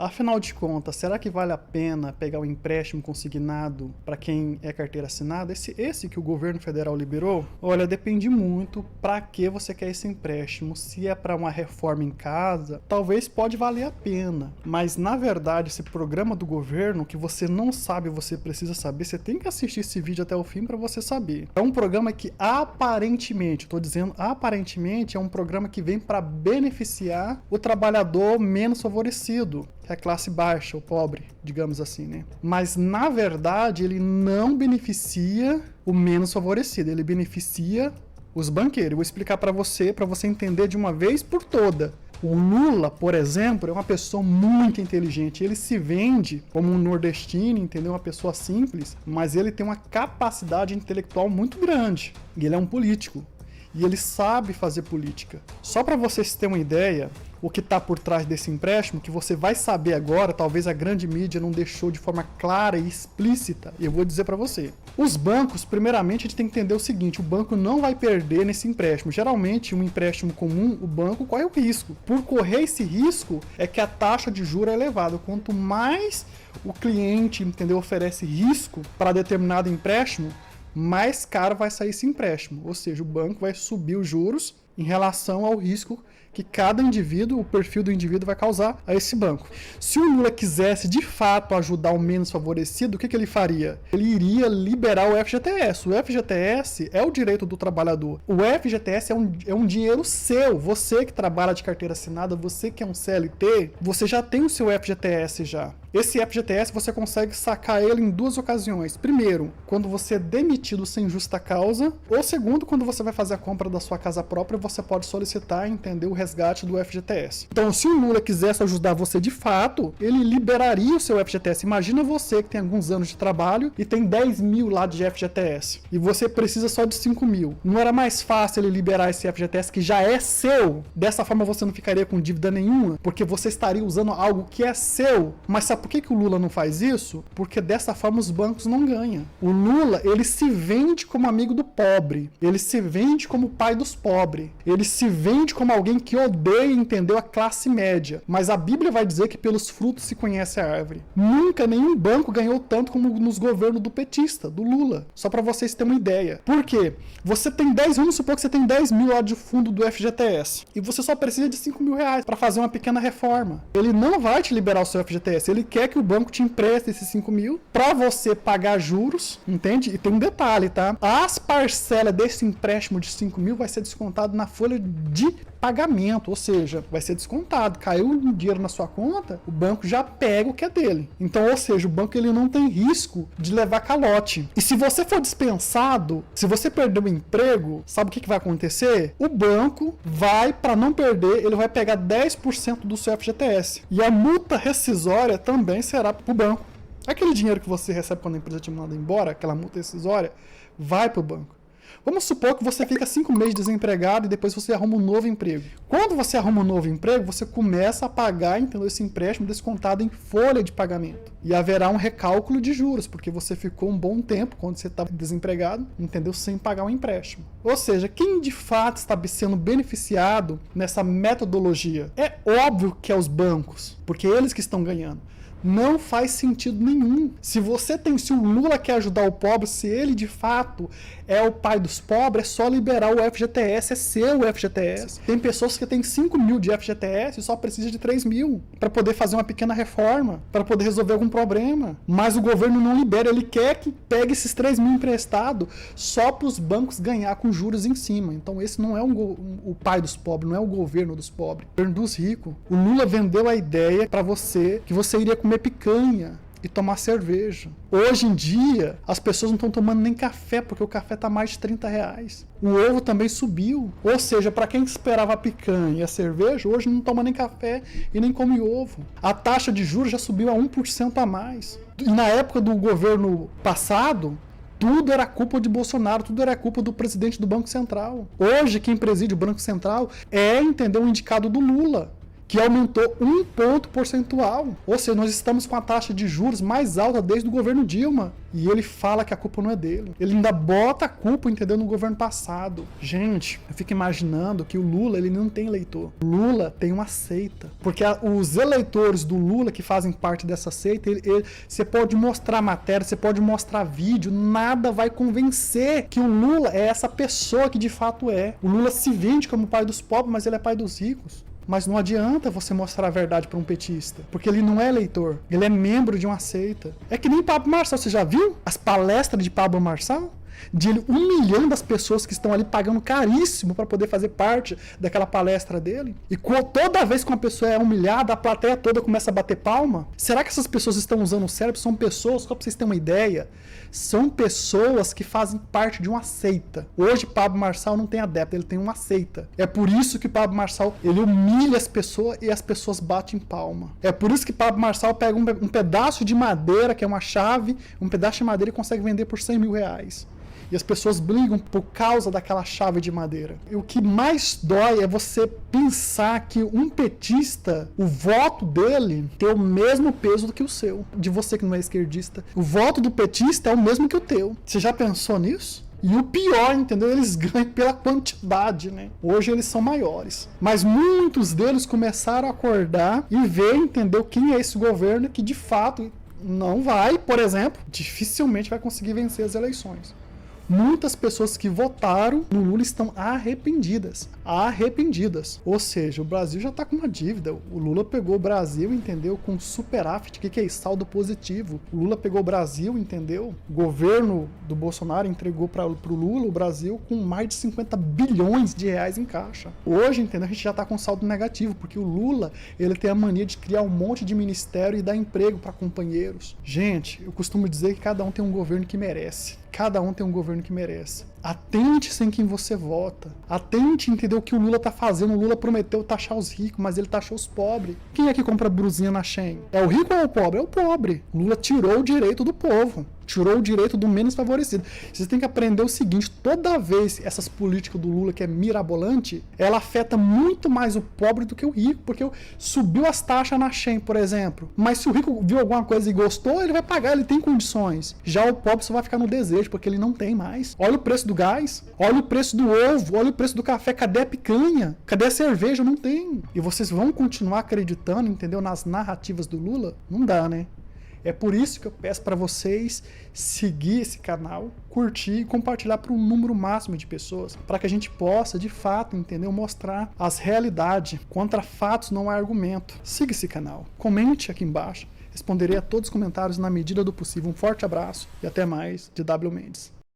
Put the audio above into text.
Afinal de contas, será que vale a pena pegar o empréstimo consignado para quem é carteira assinada? Esse que o governo federal liberou? Olha, depende muito para que você quer esse empréstimo. Se é para uma reforma em casa, talvez pode valer a pena. Mas, na verdade, esse programa do governo, que você não sabe, você precisa saber, você tem que assistir esse vídeo até o fim para você saber. É um programa que aparentemente, estou dizendo aparentemente, é um programa que vem para beneficiar o trabalhador menos favorecido, que é a classe baixa, o pobre, digamos assim, né? Mas, na verdade, ele não beneficia o menos favorecido, ele beneficia os banqueiros. Eu vou explicar para você entender de uma vez por toda. O Lula, por exemplo, é uma pessoa muito inteligente. Ele se vende como um nordestino, entendeu? Uma pessoa simples, mas ele tem uma capacidade intelectual muito grande. E ele é um político. E ele sabe fazer política. Só para vocês terem uma ideia, o que está por trás desse empréstimo, que você vai saber agora, talvez a grande mídia não deixou de forma clara e explícita, e eu vou dizer para você. Os bancos, primeiramente, a gente tem que entender o seguinte, o banco não vai perder nesse empréstimo. Geralmente, um empréstimo comum, o banco corre o risco. Por correr esse risco, é que a taxa de juros é elevada. Quanto mais o cliente, entendeu, oferece risco para determinado empréstimo, mais caro vai sair esse empréstimo. Ou seja, o banco vai subir os juros em relação ao risco que cada indivíduo, o perfil do indivíduo vai causar a esse banco. Se o Lula quisesse de fato ajudar o menos favorecido, o que ele faria? Ele iria liberar o FGTS. O FGTS é o direito do trabalhador. O FGTS é um dinheiro seu. Você que trabalha de carteira assinada, você que é um CLT, você já tem o seu FGTS já. Esse FGTS você consegue sacar ele em duas ocasiões. Primeiro, quando você é demitido sem justa causa, ou segundo, quando você vai fazer a compra da sua casa própria, você pode solicitar, entender o resgate do FGTS. Então, se o Lula quisesse ajudar você de fato, ele liberaria o seu FGTS. Imagina você que tem alguns anos de trabalho e tem 10 mil lá de FGTS e você precisa só de 5 mil. Não era mais fácil ele liberar esse FGTS que já é seu? Dessa forma você não ficaria com dívida nenhuma, porque você estaria usando algo que é seu. Mas sabe por que o Lula não faz isso? Porque dessa forma os bancos não ganham. O Lula, ele se vende como amigo do pobre. Ele se vende como pai dos pobres. Ele se vende como alguém que odeia, entendeu, a classe média. Mas a Bíblia vai dizer que pelos frutos se conhece a árvore. Nunca nenhum banco ganhou tanto como nos governos do petista, do Lula. Só para vocês terem uma ideia. Por quê? Você tem 10, vamos supor que você tem 10 mil lá de fundo do FGTS. E você só precisa de 5 mil reais para fazer uma pequena reforma. Ele não vai te liberar o seu FGTS. Ele quer que o banco te empreste esses 5 mil para você pagar juros, entende? E tem um detalhe, tá? As parcelas desse empréstimo de 5 mil vai ser descontado na folha de pagamento, ou seja, vai ser descontado. Caiu um dinheiro na sua conta, o banco já pega o que é dele. Então, ou seja, o banco ele não tem risco de levar calote. E se você for dispensado, se você perder o emprego, sabe o que vai acontecer? O banco vai, para não perder, ele vai pegar 10% do seu FGTS. E a multa rescisória também será para o banco. Aquele dinheiro que você recebe quando a empresa te manda embora, aquela multa rescisória, vai para o banco. Vamos supor que você fica 5 meses desempregado e depois você arruma um novo emprego. Quando você arruma um novo emprego, você começa a pagar, entendeu, esse empréstimo descontado em folha de pagamento. E haverá um recálculo de juros, porque você ficou um bom tempo, quando você estava desempregado, entendeu, sem pagar o empréstimo. Ou seja, quem de fato está sendo beneficiado nessa metodologia? É óbvio que é os bancos, porque é eles que estão ganhando. Não faz sentido nenhum. Se o Lula quer ajudar o pobre, se ele de fato é o pai dos pobres, é só liberar o FGTS, é seu o FGTS. Tem pessoas que têm 5 mil de FGTS e só precisa de 3 mil para poder fazer uma pequena reforma, para poder resolver algum problema. Mas o governo não libera, ele quer que pegue esses 3 mil emprestados só para os bancos ganhar com juros em cima. Então esse não é o pai dos pobres, não é o governo dos pobres, é o governo dos ricos. O Lula vendeu a ideia para você que você iria comer picanha e tomar cerveja. Hoje em dia, as pessoas não estão tomando nem café, porque o café está mais de 30 reais. O ovo também subiu. Ou seja, para quem esperava a picanha e a cerveja, hoje não toma nem café e nem come ovo. A taxa de juros já subiu a 1% a mais. E na época do governo passado, tudo era culpa de Bolsonaro, tudo era culpa do presidente do Banco Central. Hoje, quem preside o Banco Central é, entendeu, o indicado do Lula, que aumentou 1 ponto percentual. Ou seja, nós estamos com a taxa de juros mais alta desde o governo Dilma. E ele fala que a culpa não é dele. Ele ainda bota a culpa, entendeu, no governo passado. Gente, eu fico imaginando que o Lula, ele não tem eleitor. O Lula tem uma seita. Porque os eleitores do Lula que fazem parte dessa seita, você pode mostrar matéria, você pode mostrar vídeo, nada vai convencer que o Lula é essa pessoa que de fato é. O Lula se vende como pai dos pobres, mas ele é pai dos ricos. Mas não adianta você mostrar a verdade para um petista, porque ele não é eleitor, ele é membro de uma seita. É que nem Pablo Marçal, você já viu as palestras de Pablo Marçal? De ele humilhando as pessoas que estão ali pagando caríssimo para poder fazer parte daquela palestra dele. E toda vez que uma pessoa é humilhada, a plateia toda começa a bater palma. Será que essas pessoas estão usando o cérebro? São pessoas, só para vocês terem uma ideia, são pessoas que fazem parte de uma seita. Hoje Pablo Marçal não tem adepto, ele tem uma seita. É por isso que Pablo Marçal, ele humilha as pessoas e as pessoas batem palma. É por isso que Pablo Marçal pega um pedaço de madeira, que é uma chave, um pedaço de madeira e consegue vender por 100 mil reais. E as pessoas brigam por causa daquela chave de madeira. E o que mais dói é você pensar que um petista, o voto dele tem o mesmo peso do que o seu. De você que não é esquerdista. O voto do petista é o mesmo que o teu. Você já pensou nisso? E o pior, entendeu? Eles ganham pela quantidade, né? Hoje eles são maiores. Mas muitos deles começaram a acordar e ver, entendeu, quem é esse governo que de fato não vai, por exemplo, dificilmente vai conseguir vencer as eleições. Muitas pessoas que votaram no Lula estão arrependidas. Arrependidas. Ou seja, o Brasil já está com uma dívida. O Lula pegou o Brasil, entendeu? Com superávit. O que é isso? Saldo positivo. O Lula pegou o Brasil, entendeu? O governo do Bolsonaro entregou para o Lula o Brasil com mais de 50 bilhões de reais em caixa. Hoje, entendeu? A gente já está com saldo negativo, porque o Lula, ele tem a mania de criar um monte de ministério e dar emprego para companheiros. Gente, eu costumo dizer que cada um tem um governo que merece. Cada um tem um governo que merece. Atente-se em quem você vota. Atente, entendeu, o que o Lula tá fazendo. O Lula prometeu taxar os ricos, mas ele taxou os pobres. Quem é que compra brusinha na Shein? É o rico ou é o pobre? É o pobre. O Lula tirou o direito do povo. Tirou o direito do menos favorecido. Vocês têm que aprender o seguinte, toda vez essas políticas do Lula que é mirabolante, ela afeta muito mais o pobre do que o rico, porque subiu as taxas na Shein, por exemplo. Mas se o rico viu alguma coisa e gostou, ele vai pagar, ele tem condições. Já o pobre só vai ficar no desejo, porque ele não tem mais. Olha o preço do gás, olha o preço do ovo, olha o preço do café, cadê a picanha? Cadê a cerveja? Não tem. E vocês vão continuar acreditando, entendeu, nas narrativas do Lula? Não dá, né? É por isso que eu peço para vocês seguir esse canal, curtir e compartilhar para um número máximo de pessoas, para que a gente possa, de fato, entendeu, mostrar as realidades. Contra fatos não há argumento. Siga esse canal, comente aqui embaixo, responderei a todos os comentários na medida do possível. Um forte abraço e até mais, de W. Mendes.